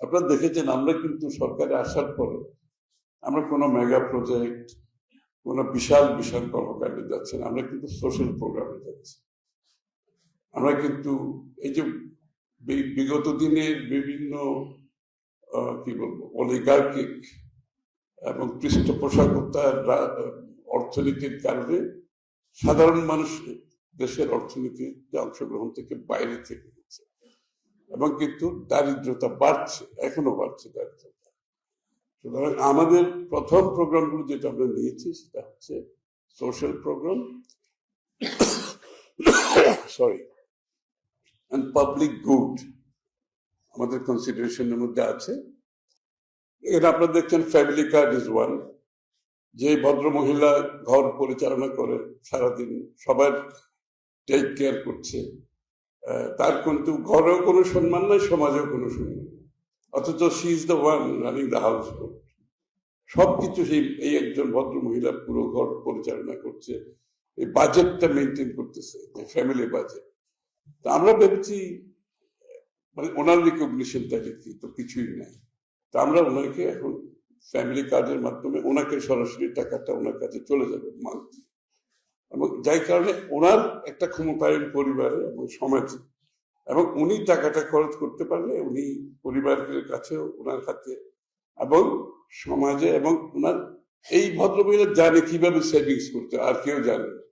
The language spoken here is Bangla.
আপনারা দেখেছেন আমরা কিন্তু সরকারে আসার পরে আমরা কোনো মেগা প্রজেক্ট, কোনো বিশাল বিশাল কর্মকাণ্ডে যাচ্ছি না, আমরা কিন্তু সোশ্যাল প্রোগ্রামে যাচ্ছি। আমরা কিন্তু এই যে বিগত দিনের বিভিন্ন কি বলবো অলিগার্কিক এবং পৃষ্ঠপোষকতার অর্থনীতির কারণে সাধারণ মানুষ দেশের অর্থনীতিতে অংশগ্রহণ থেকে বাইরে থেকে গেছে এবং কিন্তু দারিদ্রতা বাড়ছে, এখনো বাড়ছে দারিদ্রতা। সুতরাং আমাদের প্রথম প্রোগ্রামগুলো যেটা আমরা নিয়েছি সেটা হচ্ছে social programme, sorry, and public good আমাদের কনসিডারেশনের মধ্যে আছে। এখানে আপনারা দেখছেন ফ্যামিলি কার্ড ইজ ওয়ান, যে ভদ্র মহিলা ঘর পরিচালনা করে সারাদিন সবার টেক কেয়ার করছে, তার কিন্তু ঘরেও কোনো সম্মান নাই, সমাজেও কোনো সম্মান নেই, অথচ she is the one running the house hold. সবকিছু এই একজন ভদ্র মহিলা পুরো ঘর পরিচালনা করছে, এই বাজেটটা মেনটেন করতেছে, ফ্যামিলি বাজেট। তা আমরা ভেবেছি মানে ওনার রিকগনিশনটা তো কিছুই নাই, তা আমরা ওনাকে এখন ফ্যামিলি কার্ডের মাধ্যমে ওনাকে সরাসরি টাকাটা ওনার কাছে চলে যাবে মান্থলি, এবং যার কারণে ওনার একটা ক্ষমতায়ন পরিবারে এবং সমাজে, এবং উনি টাকাটা খরচ করতে পারলে উনি পরিবারের কাছেও ওনার হাতে এবং সমাজে, এবং ওনার এই ভদ্রমহিলা জানে কিভাবে সেভিংস করতে, আর কেউ জানে না।